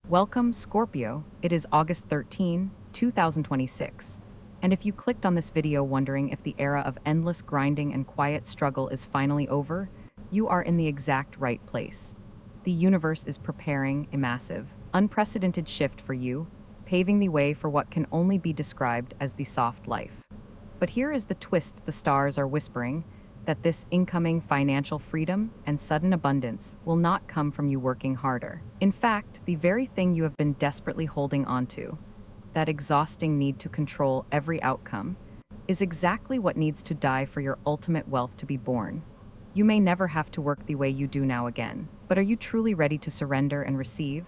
Welcome, Scorpio. It is August 13, 2026. And if you clicked on this video wondering if the era of endless grinding and quiet struggle is finally over, you are in the exact right place. The universe is preparing a massive, unprecedented shift for you, paving the way for what can only be described as the soft life. But here is the twist: the stars are whispering that this incoming financial freedom and sudden abundance will not come from you working harder. In fact, the very thing you have been desperately holding onto, that exhausting need to control every outcome, is exactly what needs to die for your ultimate wealth to be born. You may never have to work the way you do now again, but are you truly ready to surrender and receive?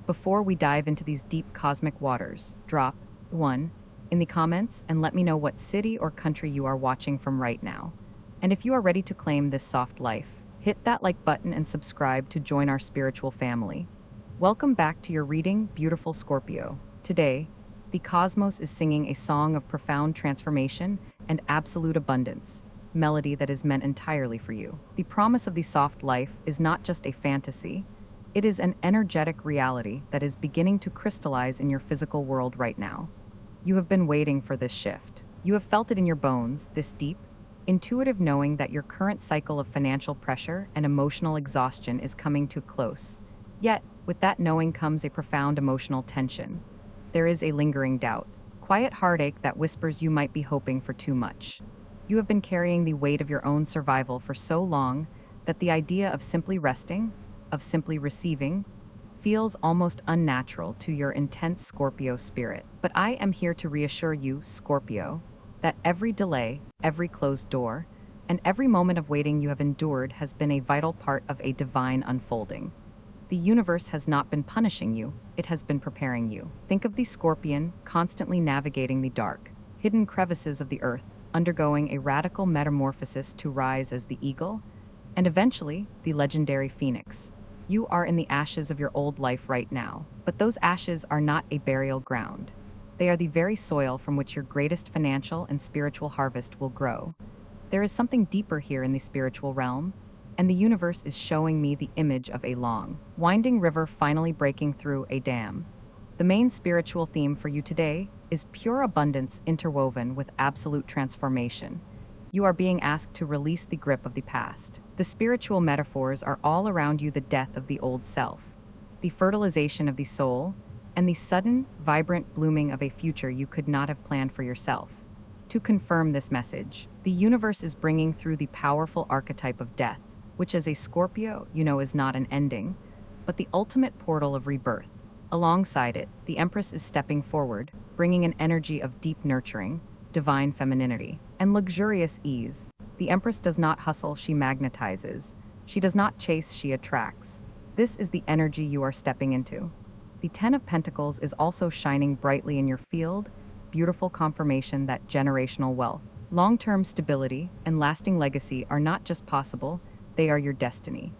Before we dive into these deep cosmic waters, drop 1 in the comments and let me know what city or country you are watching from right now. And if you are ready to claim this soft life, hit that like button and subscribe to join our spiritual family. Welcome back to your reading, beautiful Scorpio. Today, the cosmos is singing a song of profound transformation and absolute abundance, melody that is meant entirely for you. The promise of the soft life is not just a fantasy, it is an energetic reality that is beginning to crystallize in your physical world right now. You have been waiting for this shift. You have felt it in your bones, this deep, intuitive knowing that your current cycle of financial pressure and emotional exhaustion is coming to a close. Yet, with that knowing comes a profound emotional tension. There is a lingering doubt, quiet heartache that whispers you might be hoping for too much. You have been carrying the weight of your own survival for so long that the idea of simply resting, of simply receiving, feels almost unnatural to your intense Scorpio spirit. But I am here to reassure you, Scorpio, that every delay, every closed door, and every moment of waiting you have endured has been a vital part of a divine unfolding. The universe has not been punishing you, it has been preparing you. Think of the scorpion constantly navigating the dark, hidden crevices of the earth, undergoing a radical metamorphosis to rise as the eagle, and eventually the legendary phoenix. You are in the ashes of your old life right now, but those ashes are not a burial ground. They are the very soil from which your greatest financial and spiritual harvest will grow. There is something deeper here in the spiritual realm, and the universe is showing me the image of a long, winding river finally breaking through a dam. The main spiritual theme for you today is pure abundance interwoven with absolute transformation. You are being asked to release the grip of the past. The spiritual metaphors are all around you: the death of the old self, the fertilization of the soul, and the sudden, vibrant blooming of a future you could not have planned for yourself. To confirm this message, the universe is bringing through the powerful archetype of death, which as a Scorpio, you know is not an ending, but the ultimate portal of rebirth. Alongside it, the Empress is stepping forward, bringing an energy of deep nurturing, divine femininity, and luxurious ease. The Empress does not hustle, she magnetizes. She does not chase, she attracts. This is the energy you are stepping into. The Ten of Pentacles is also shining brightly in your field, beautiful confirmation that generational wealth, long-term stability, and lasting legacy are not just possible, they are your destiny.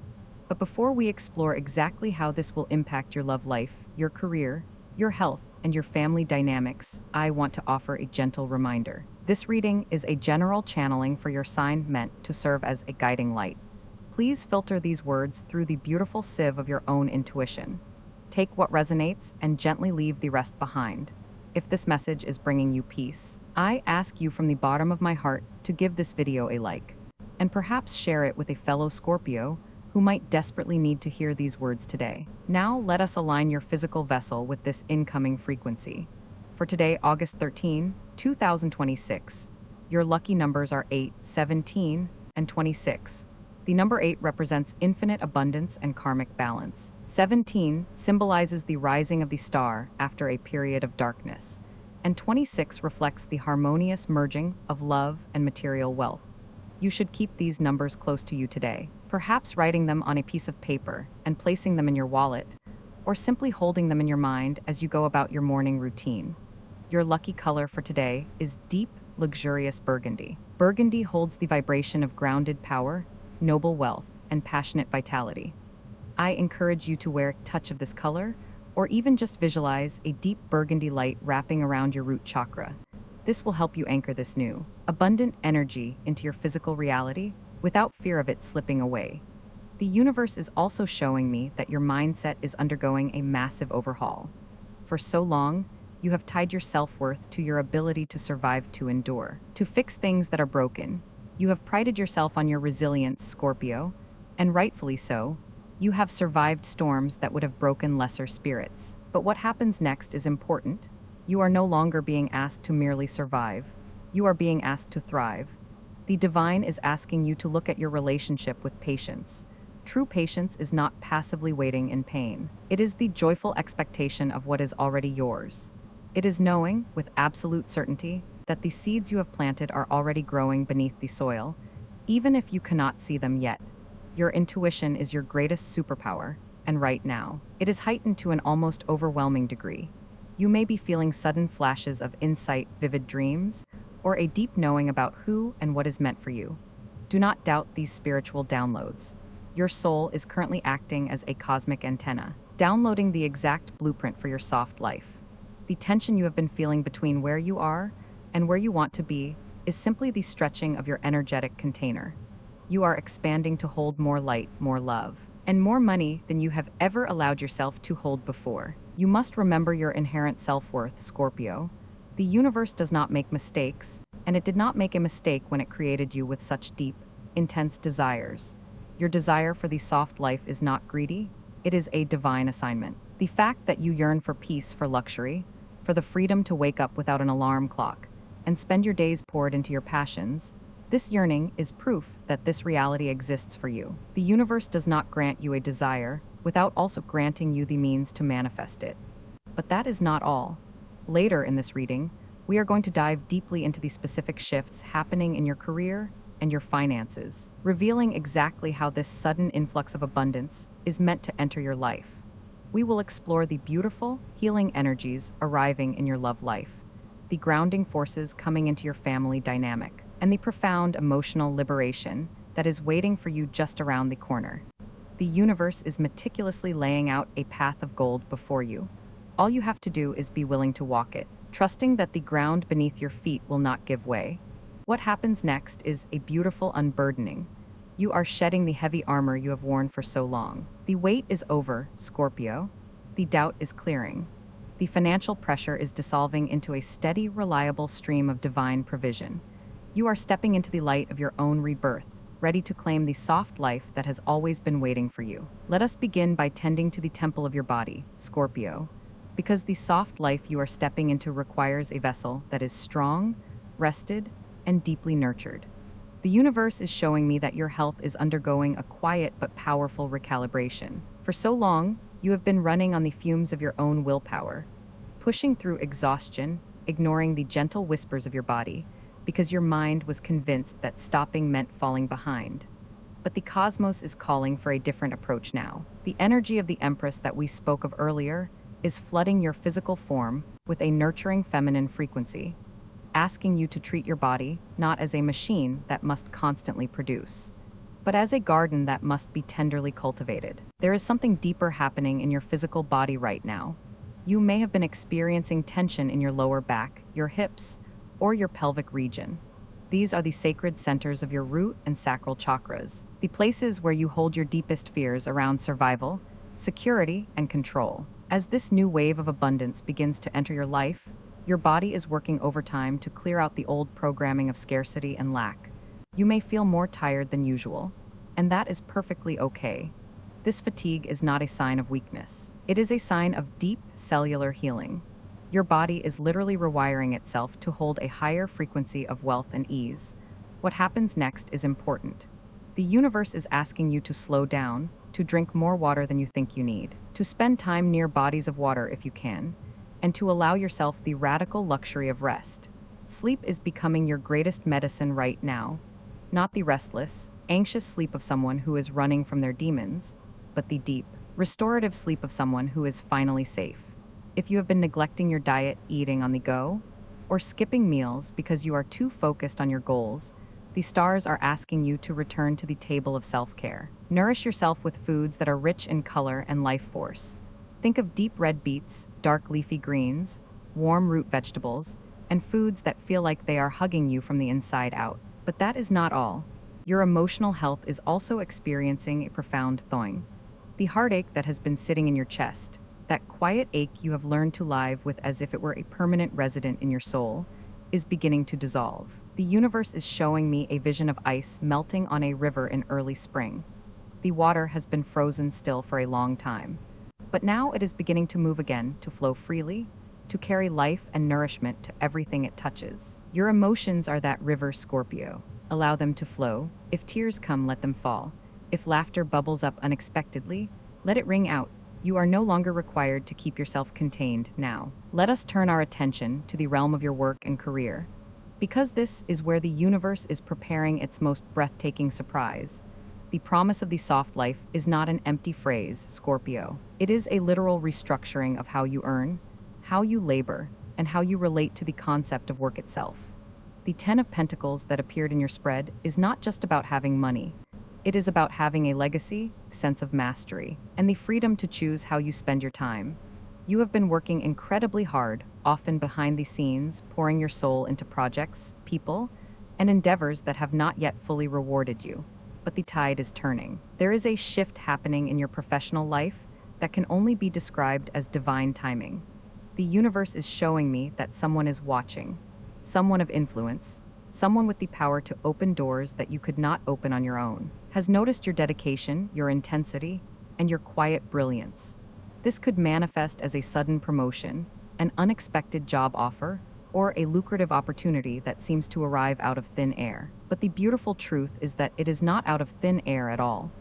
But before we explore exactly how this will impact your love life, your career, your health, and your family dynamics, I want to offer a gentle reminder. This reading is a general channeling for your sign, meant to serve as a guiding light. Please filter these words through the beautiful sieve of your own intuition. Take what resonates and gently leave the rest behind. If this message is bringing you peace, I ask you from the bottom of my heart to give this video a like, and perhaps share it with a fellow Scorpio who might desperately need to hear these words today. Now let us align your physical vessel with this incoming frequency. For today, August 13, 2026, your lucky numbers are 8, 17, and 26. The number 8 represents infinite abundance and karmic balance. 17 symbolizes the rising of the star after a period of darkness, and 26 reflects the harmonious merging of love and material wealth. You should keep these numbers close to you today, perhaps writing them on a piece of paper and placing them in your wallet, or simply holding them in your mind as you go about your morning routine. Your lucky color for today is deep, luxurious burgundy. Burgundy holds the vibration of grounded power, noble wealth, and passionate vitality. I encourage you to wear a touch of this color, or even just visualize a deep burgundy light wrapping around your root chakra. This will help you anchor this new, abundant energy into your physical reality without fear of it slipping away. The universe is also showing me that your mindset is undergoing a massive overhaul. For so long, you have tied your self-worth to your ability to survive, to endure, to fix things that are broken. You have prided yourself on your resilience, Scorpio, and rightfully so. You have survived storms that would have broken lesser spirits. But what happens next is important. You are no longer being asked to merely survive. You are being asked to thrive. The divine is asking you to look at your relationship with patience. True patience is not passively waiting in pain. It is the joyful expectation of what is already yours. It is knowing, with absolute certainty, that the seeds you have planted are already growing beneath the soil, even if you cannot see them yet. Your intuition is your greatest superpower, and right now, it is heightened to an almost overwhelming degree. You may be feeling sudden flashes of insight, vivid dreams, or a deep knowing about who and what is meant for you. Do not doubt these spiritual downloads. Your soul is currently acting as a cosmic antenna, downloading the exact blueprint for your soft life. The tension you have been feeling between where you are and where you want to be is simply the stretching of your energetic container. You are expanding to hold more light, more love, and more money than you have ever allowed yourself to hold before. You must remember your inherent self-worth, Scorpio. The universe does not make mistakes, and it did not make a mistake when it created you with such deep, intense desires. Your desire for the soft life is not greedy, it is a divine assignment. The fact that you yearn for peace, for luxury, for the freedom to wake up without an alarm clock, and spend your days poured into your passions, this yearning is proof that this reality exists for you. The universe does not grant you a desire without also granting you the means to manifest it. But that is not all. Later in this reading, we are going to dive deeply into the specific shifts happening in your career and your finances, revealing exactly how this sudden influx of abundance is meant to enter your life. We will explore the beautiful, healing energies arriving in your love life, the grounding forces coming into your family dynamic, and the profound emotional liberation that is waiting for you just around the corner. The universe is meticulously laying out a path of gold before you. All you have to do is be willing to walk it, trusting that the ground beneath your feet will not give way. What happens next is a beautiful unburdening. You are shedding the heavy armor you have worn for so long. The weight is over, Scorpio. The doubt is clearing. The financial pressure is dissolving into a steady, reliable stream of divine provision. You are stepping into the light of your own rebirth, ready to claim the soft life that has always been waiting for you. Let us begin by tending to the temple of your body, Scorpio, because the soft life you are stepping into requires a vessel that is strong, rested, and deeply nurtured. The universe is showing me that your health is undergoing a quiet but powerful recalibration. For so long, you have been running on the fumes of your own willpower, pushing through exhaustion, ignoring the gentle whispers of your body, because your mind was convinced that stopping meant falling behind. But the cosmos is calling for a different approach now. The energy of the Empress that we spoke of earlier is flooding your physical form with a nurturing feminine frequency, asking you to treat your body not as a machine that must constantly produce, but as a garden that must be tenderly cultivated. There is something deeper happening in your physical body right now. You may have been experiencing tension in your lower back, your hips, or your pelvic region. These are the sacred centers of your root and sacral chakras, the places where you hold your deepest fears around survival, security, and control. As this new wave of abundance begins to enter your life, your body is working overtime to clear out the old programming of scarcity and lack. You may feel more tired than usual, and that is perfectly okay. This fatigue is not a sign of weakness. It is a sign of deep cellular healing. Your body is literally rewiring itself to hold a higher frequency of wealth and ease. What happens next is important. The universe is asking you to slow down, to drink more water than you think you need, to spend time near bodies of water if you can, and to allow yourself the radical luxury of rest. Sleep is becoming your greatest medicine right now. Not the restless, anxious sleep of someone who is running from their demons, but the deep, restorative sleep of someone who is finally safe. If you have been neglecting your diet, eating on the go, or skipping meals because you are too focused on your goals, the stars are asking you to return to the table of self-care. Nourish yourself with foods that are rich in color and life force. Think of deep red beets, dark leafy greens, warm root vegetables, and foods that feel like they are hugging you from the inside out. But that is not all. Your emotional health is also experiencing a profound thawing. The heartache that has been sitting in your chest, that quiet ache you have learned to live with as if it were a permanent resident in your soul, is beginning to dissolve. The universe is showing me a vision of ice melting on a river in early spring. The water has been frozen still for a long time, but now it is beginning to move again, to flow freely, to carry life and nourishment to everything it touches. Your emotions are that river, Scorpio. Allow them to flow. If tears come, let them fall. If laughter bubbles up unexpectedly, let it ring out. You are no longer required to keep yourself contained now. Let us turn our attention to the realm of your work and career, because this is where the universe is preparing its most breathtaking surprise. The promise of the soft life is not an empty phrase, Scorpio. It is a literal restructuring of how you earn, how you labor, and how you relate to the concept of work itself. The Ten of Pentacles that appeared in your spread is not just about having money. It is about having a legacy, sense of mastery, and the freedom to choose how you spend your time. You have been working incredibly hard, often behind the scenes, pouring your soul into projects, people, and endeavors that have not yet fully rewarded you. But the tide is turning. There is a shift happening in your professional life that can only be described as divine timing. The universe is showing me that someone is watching, someone of influence, someone with the power to open doors that you could not open on your own, has noticed your dedication, your intensity, and your quiet brilliance. This could manifest as a sudden promotion, an unexpected job offer, or a lucrative opportunity that seems to arrive out of thin air. But the beautiful truth is that it is not out of thin air at all.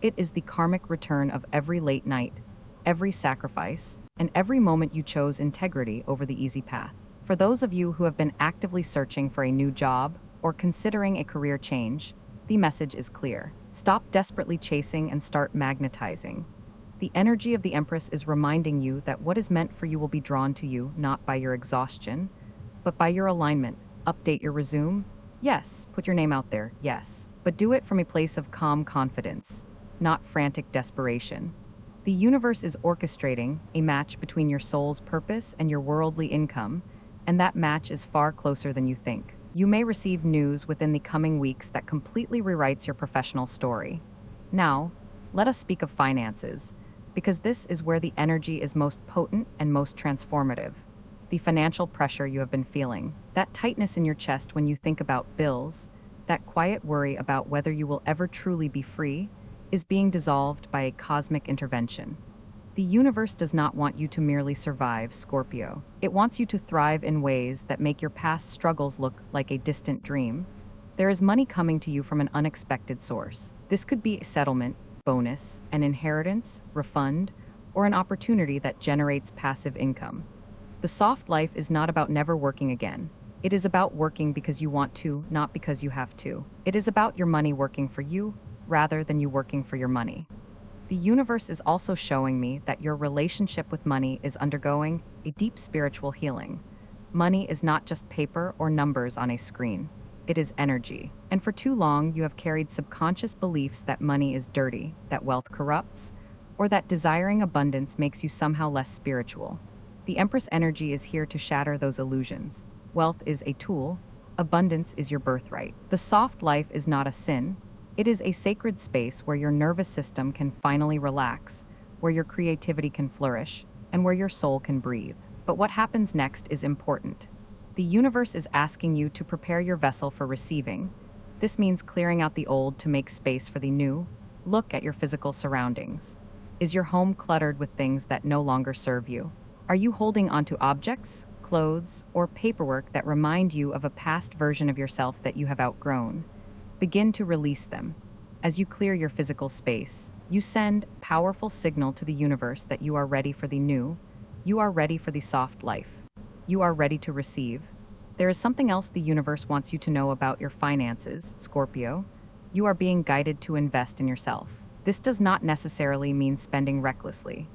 It is the karmic return of every late night, every sacrifice, and every moment you chose integrity over the easy path. For those of you who have been actively searching for a new job or considering a career change, the message is clear. Stop desperately chasing and start magnetizing. The energy of the Empress is reminding you that what is meant for you will be drawn to you not by your exhaustion, but by your alignment. Update your resume? Yes. Put your name out there? Yes. But do it from a place of calm confidence, not frantic desperation. The universe is orchestrating a match between your soul's purpose and your worldly income, and that match is far closer than you think. You may receive news within the coming weeks that completely rewrites your professional story. Now, let us speak of finances, because this is where the energy is most potent and most transformative. The financial pressure you have been feeling, that tightness in your chest when you think about bills, that quiet worry about whether you will ever truly be free, is being dissolved by a cosmic intervention. The universe does not want you to merely survive, Scorpio. It wants you to thrive in ways that make your past struggles look like a distant dream. There is money coming to you from an unexpected source. This could be a settlement, bonus, an inheritance, refund, or an opportunity that generates passive income. The soft life is not about never working again. It is about working because you want to, not because you have to. It is about your money working for you, rather than you working for your money. The universe is also showing me that your relationship with money is undergoing a deep spiritual healing. Money is not just paper or numbers on a screen. It is energy. And for too long, you have carried subconscious beliefs that money is dirty, that wealth corrupts, or that desiring abundance makes you somehow less spiritual. The Empress energy is here to shatter those illusions. Wealth is a tool. Abundance is your birthright. The soft life is not a sin. It is a sacred space where your nervous system can finally relax, where your creativity can flourish, and where your soul can breathe. But what happens next is important. The universe is asking you to prepare your vessel for receiving. This means clearing out the old to make space for the new. Look at your physical surroundings. Is your home cluttered with things that no longer serve you? Are you holding onto objects, clothes, or paperwork that remind you of a past version of yourself that you have outgrown? Begin to release them. As you clear your physical space, you send a powerful signal to the universe that you are ready for the new, you are ready for the soft life, you are ready to receive. There is something else the universe wants you to know about your finances, Scorpio. You are being guided to invest in yourself. This does not necessarily mean spending recklessly,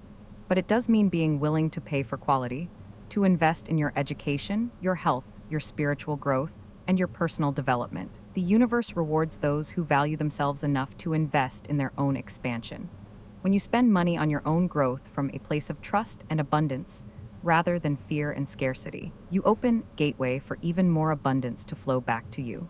but it does mean being willing to pay for quality, to invest in your education, your health, your spiritual growth, and your personal development. The universe rewards those who value themselves enough to invest in their own expansion. When you spend money on your own growth from a place of trust and abundance, rather than fear and scarcity, you open gateway for even more abundance to flow back to you.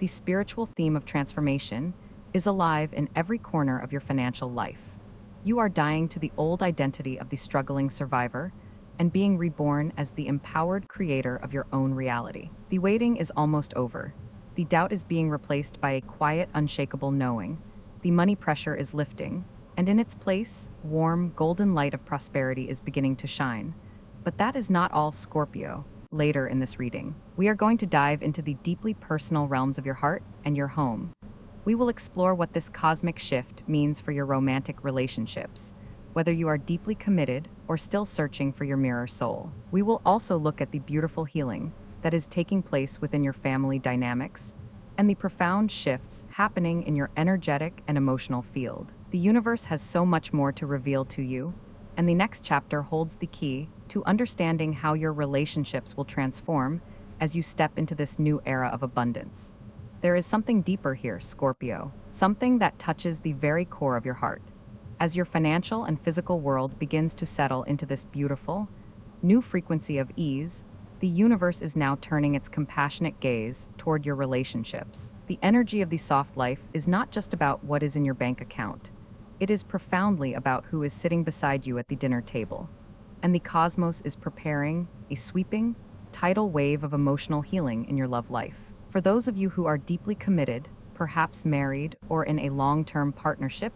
The spiritual theme of transformation is alive in every corner of your financial life. You are dying to the old identity of the struggling survivor and being reborn as the empowered creator of your own reality. The waiting is almost over. The doubt is being replaced by a quiet, unshakable knowing. The money pressure is lifting, and in its place, warm, golden light of prosperity is beginning to shine. But that is not all, Scorpio. Later in this reading, we are going to dive into the deeply personal realms of your heart and your home. We will explore what this cosmic shift means for your romantic relationships, whether you are deeply committed or still searching for your mirror soul. We will also look at the beautiful healing that is taking place within your family dynamics and the profound shifts happening in your energetic and emotional field. The universe has so much more to reveal to you, and the next chapter holds the key to understanding how your relationships will transform as you step into this new era of abundance. There is something deeper here, Scorpio, something that touches the very core of your heart. As your financial and physical world begins to settle into this beautiful, new frequency of ease, the universe is now turning its compassionate gaze toward your relationships. The energy of the soft life is not just about what is in your bank account. It is profoundly about who is sitting beside you at the dinner table. And the cosmos is preparing a sweeping, tidal wave of emotional healing in your love life. For those of you who are deeply committed, perhaps married or in a long-term partnership,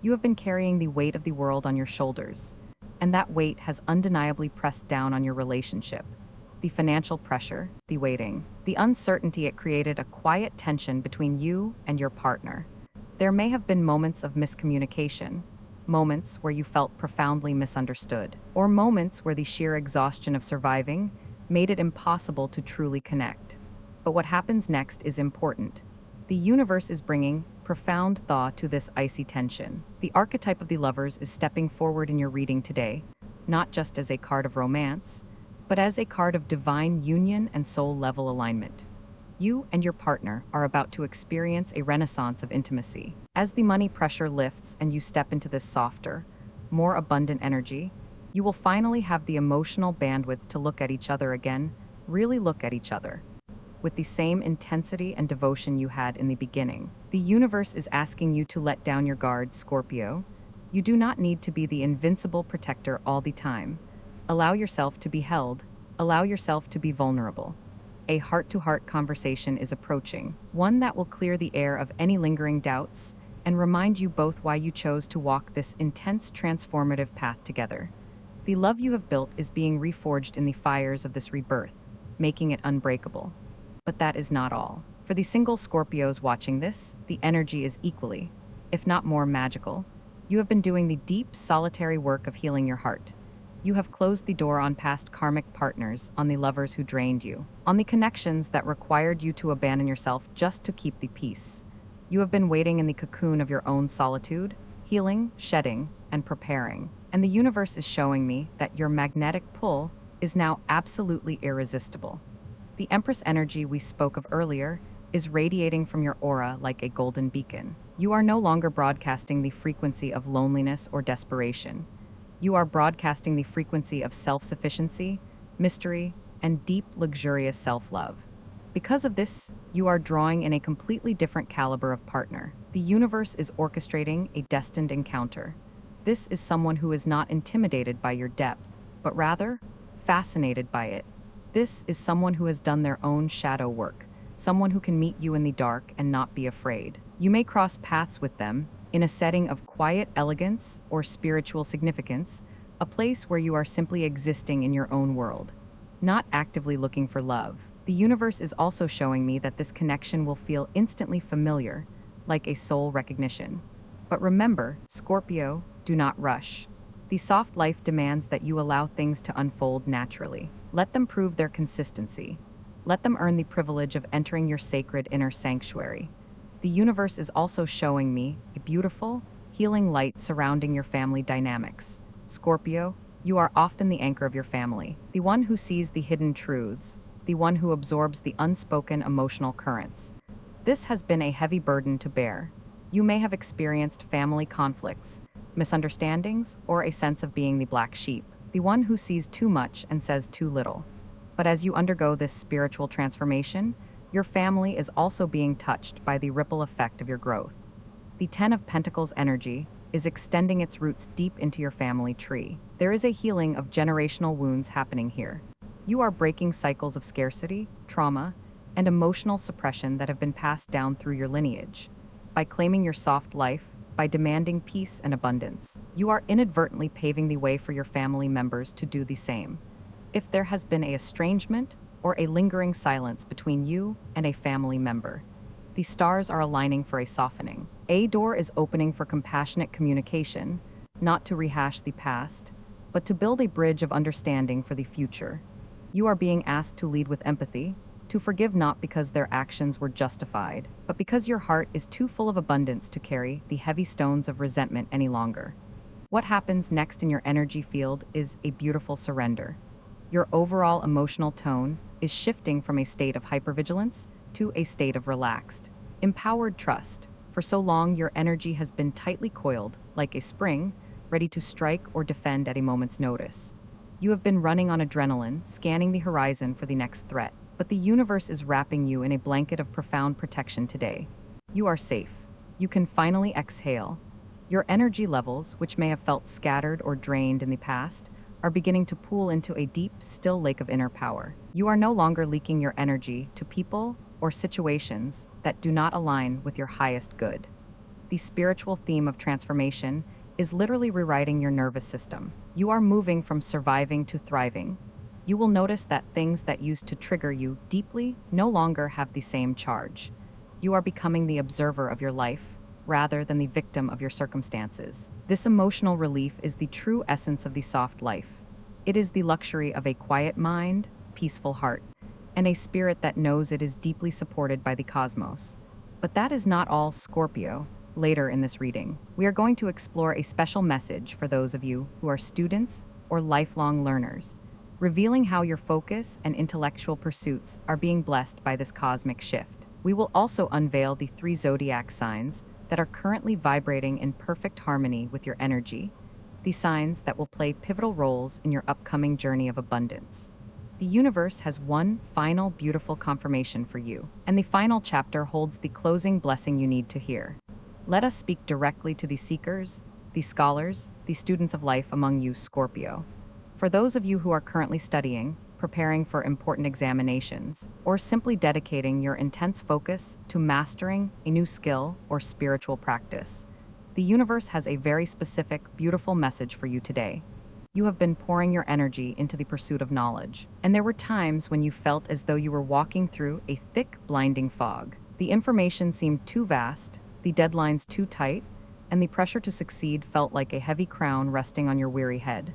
you have been carrying the weight of the world on your shoulders, and that weight has undeniably pressed down on your relationship. The financial pressure, the waiting, the uncertainty it created a quiet tension between you and your partner. There may have been moments of miscommunication, moments where you felt profoundly misunderstood, or moments where the sheer exhaustion of surviving made it impossible to truly connect. But what happens next is important. The universe is bringing profound thaw to this icy tension. The archetype of the lovers is stepping forward in your reading today, not just as a card of romance, but as a card of divine union and soul-level alignment. You and your partner are about to experience a renaissance of intimacy. As the money pressure lifts and you step into this softer, more abundant energy, you will finally have the emotional bandwidth to look at each other again, really look at each other, with the same intensity and devotion you had in the beginning. The universe is asking you to let down your guard, Scorpio. You do not need to be the invincible protector all the time. Allow yourself to be held. Allow yourself to be vulnerable. A heart-to-heart conversation is approaching, one that will clear the air of any lingering doubts and remind you both why you chose to walk this intense, transformative path together. The love you have built is being reforged in the fires of this rebirth, making it unbreakable. But that is not all. For the single Scorpios watching this, the energy is equally, if not more, magical. You have been doing the deep, solitary work of healing your heart. You have closed the door on past karmic partners, on the lovers who drained you, on the connections that required you to abandon yourself just to keep the peace. You have been waiting in the cocoon of your own solitude, healing, shedding, and preparing. And the universe is showing me that your magnetic pull is now absolutely irresistible. The Empress energy we spoke of earlier is radiating from your aura like a golden beacon. You are no longer broadcasting the frequency of loneliness or desperation. You are broadcasting the frequency of self-sufficiency, mystery, and deep, luxurious self-love. Because of this, you are drawing in a completely different caliber of partner. The universe is orchestrating a destined encounter. This is someone who is not intimidated by your depth, but rather fascinated by it. This is someone who has done their own shadow work, someone who can meet you in the dark and not be afraid. You may cross paths with them in a setting of quiet elegance or spiritual significance, a place where you are simply existing in your own world, not actively looking for love. The universe is also showing me that this connection will feel instantly familiar, like a soul recognition. But remember, Scorpio, do not rush. The soft life demands that you allow things to unfold naturally. Let them prove their consistency. Let them earn the privilege of entering your sacred inner sanctuary. The universe is also showing me a beautiful, healing light surrounding your family dynamics. Scorpio, you are often the anchor of your family, the one who sees the hidden truths, the one who absorbs the unspoken emotional currents. This has been a heavy burden to bear. You may have experienced family conflicts, misunderstandings, or a sense of being the black sheep, the one who sees too much and says too little. But as you undergo this spiritual transformation, Your family is also being touched by the ripple effect of your growth. The Ten of Pentacles energy is extending its roots deep into your family tree. There is a healing of generational wounds happening here. You are breaking cycles of scarcity, trauma, and emotional suppression that have been passed down through your lineage. By claiming your soft life, by demanding peace and abundance, you are inadvertently paving the way for your family members to do the same. If there has been a estrangement or a lingering silence between you and a family member, the stars are aligning for a softening. A door is opening for compassionate communication, not to rehash the past, but to build a bridge of understanding for the future. You are being asked to lead with empathy, to forgive not because their actions were justified, but because your heart is too full of abundance to carry the heavy stones of resentment any longer. What happens next in your energy field is a beautiful surrender. Your overall emotional tone is shifting from a state of hypervigilance to a state of relaxed, empowered trust. For so long, your energy has been tightly coiled, like a spring, ready to strike or defend at a moment's notice. You have been running on adrenaline, scanning the horizon for the next threat. But the universe is wrapping you in a blanket of profound protection today. You are safe. You can finally exhale. Your energy levels, which may have felt scattered or drained in the past, are beginning to pool into a deep, still lake of inner power. You are no longer leaking your energy to people or situations that do not align with your highest good. The spiritual theme of transformation is literally rewriting your nervous system. You are moving from surviving to thriving. You will notice that things that used to trigger you deeply no longer have the same charge. You are becoming the observer of your life, rather than the victim of your circumstances. This emotional relief is the true essence of the soft life. It is the luxury of a quiet mind, peaceful heart, and a spirit that knows it is deeply supported by the cosmos. But that is not all, Scorpio. Later in this reading, we are going to explore a special message for those of you who are students or lifelong learners, revealing how your focus and intellectual pursuits are being blessed by this cosmic shift. We will also unveil the 3 zodiac signs that are currently vibrating in perfect harmony with your energy, the signs that will play pivotal roles in your upcoming journey of abundance. The universe has one final beautiful confirmation for you, and the final chapter holds the closing blessing you need to hear. Let us speak directly to the seekers, the scholars, the students of life among you, Scorpio. For those of you who are currently studying, preparing for important examinations, or simply dedicating your intense focus to mastering a new skill or spiritual practice, the universe has a very specific, beautiful message for you today. You have been pouring your energy into the pursuit of knowledge, and there were times when you felt as though you were walking through a thick, blinding fog. The information seemed too vast, the deadlines too tight, and the pressure to succeed felt like a heavy crown resting on your weary head.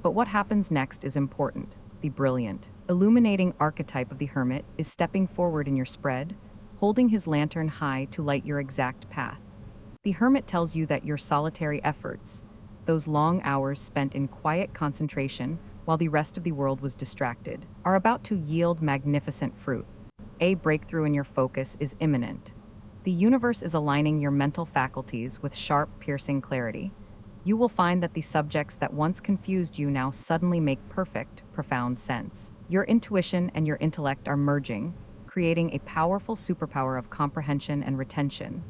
But what happens next is important. The brilliant, illuminating archetype of the hermit is stepping forward in your spread, holding his lantern high to light your exact path. The hermit tells you that your solitary efforts, those long hours spent in quiet concentration while the rest of the world was distracted, are about to yield magnificent fruit. A breakthrough in your focus is imminent. The universe is aligning your mental faculties with sharp, piercing clarity. You will find that the subjects that once confused you now suddenly make perfect, profound sense. Your intuition and your intellect are merging, creating a powerful superpower of comprehension and retention.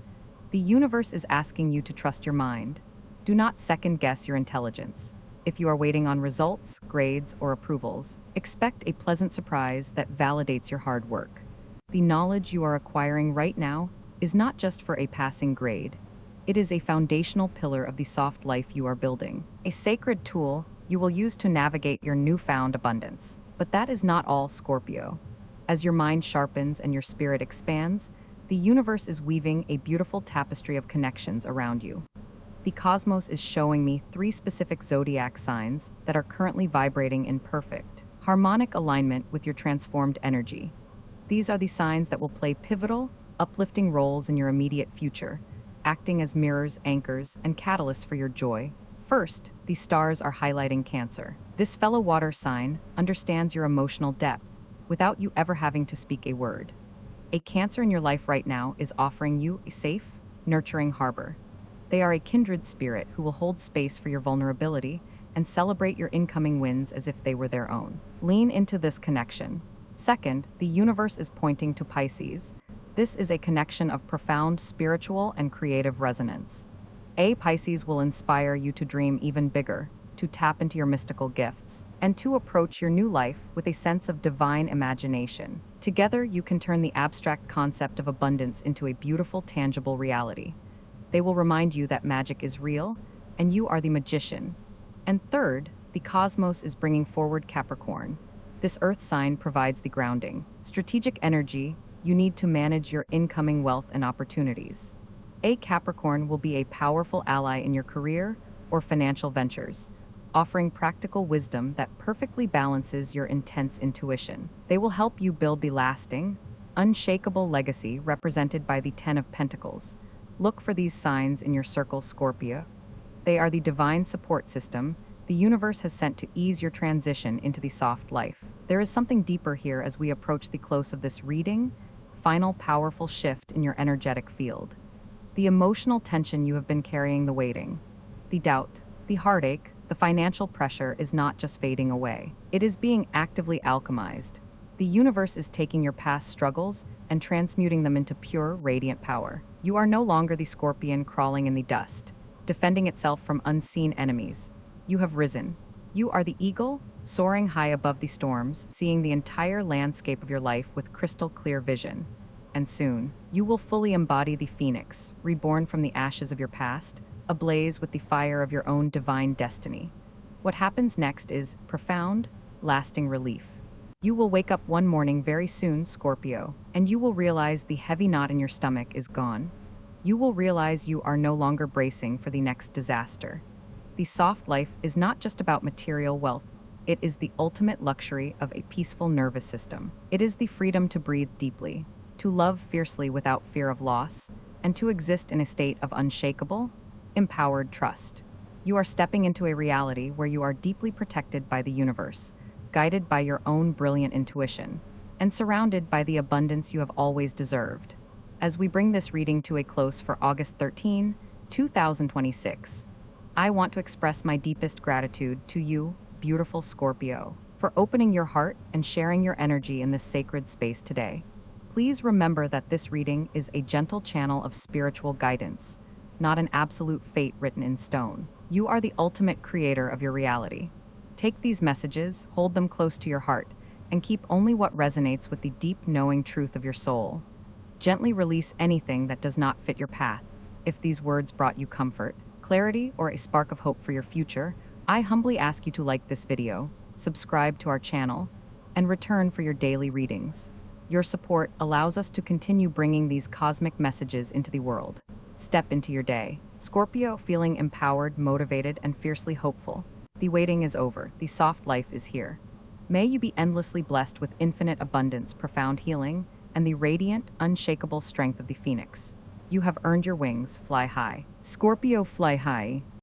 The universe is asking you to trust your mind. Do not second-guess your intelligence. If you are waiting on results, grades, or approvals, expect a pleasant surprise that validates your hard work. The knowledge you are acquiring right now is not just for a passing grade. It is a foundational pillar of the soft life you are building, a sacred tool you will use to navigate your newfound abundance. But that is not all, Scorpio. As your mind sharpens and your spirit expands, the universe is weaving a beautiful tapestry of connections around you. The cosmos is showing me 3 specific zodiac signs that are currently vibrating in perfect, harmonic alignment with your transformed energy. These are the signs that will play pivotal, uplifting roles in your immediate future, acting as mirrors, anchors, and catalysts for your joy. First, the stars are highlighting Cancer. This fellow water sign understands your emotional depth without you ever having to speak a word. A Cancer in your life right now is offering you a safe, nurturing harbor. They are a kindred spirit who will hold space for your vulnerability and celebrate your incoming wins as if they were their own. Lean into this connection. Second, the universe is pointing to Pisces. This is a connection of profound spiritual and creative resonance. Pisces will inspire you to dream even bigger, to tap into your mystical gifts, and to approach your new life with a sense of divine imagination. Together, you can turn the abstract concept of abundance into a beautiful, tangible reality. They will remind you that magic is real, and you are the magician. And third, the cosmos is bringing forward Capricorn. This earth sign provides the grounding, strategic energy you need to manage your incoming wealth and opportunities. A Capricorn will be a powerful ally in your career or financial ventures, offering practical wisdom that perfectly balances your intense intuition. They will help you build the lasting, unshakable legacy represented by the Ten of Pentacles. Look for these signs in your circle, Scorpio. They are the divine support system the universe has sent to ease your transition into the soft life. There is something deeper here as we approach the close of this reading, final powerful shift in your energetic field. The emotional tension you have been carrying, the waiting, the doubt, the heartache, the financial pressure is not just fading away. It is being actively alchemized. The universe is taking your past struggles and transmuting them into pure, radiant power. You are no longer the scorpion crawling in the dust, defending itself from unseen enemies. You have risen. You are the eagle, soaring high above the storms, seeing the entire landscape of your life with crystal clear vision. And soon, you will fully embody the phoenix, reborn from the ashes of your past, ablaze with the fire of your own divine destiny. What happens next is profound, lasting relief. You will wake up one morning very soon, Scorpio, and you will realize the heavy knot in your stomach is gone. You will realize you are no longer bracing for the next disaster. The soft life is not just about material wealth. It is the ultimate luxury of a peaceful nervous system. It is the freedom to breathe deeply, to love fiercely without fear of loss, and to exist in a state of unshakable, empowered trust. You are stepping into a reality where you are deeply protected by the universe, guided by your own brilliant intuition, and surrounded by the abundance you have always deserved. As we bring this reading to a close for August 13, 2026, I want to express my deepest gratitude to you, beautiful Scorpio, for opening your heart and sharing your energy in this sacred space today. Please remember that this reading is a gentle channel of spiritual guidance, not an absolute fate written in stone. You are the ultimate creator of your reality. Take these messages, hold them close to your heart, and keep only what resonates with the deep knowing truth of your soul. Gently release anything that does not fit your path. If these words brought you comfort, clarity, or a spark of hope for your future, I humbly ask you to like this video, subscribe to our channel, and return for your daily readings. Your support allows us to continue bringing these cosmic messages into the world. Step into your day. Scorpio, feeling empowered, motivated, and fiercely hopeful. The waiting is over. The soft life is here. May you be endlessly blessed with infinite abundance, profound healing, and the radiant, unshakable strength of the phoenix. You have earned your wings. Fly high. Scorpio, fly high.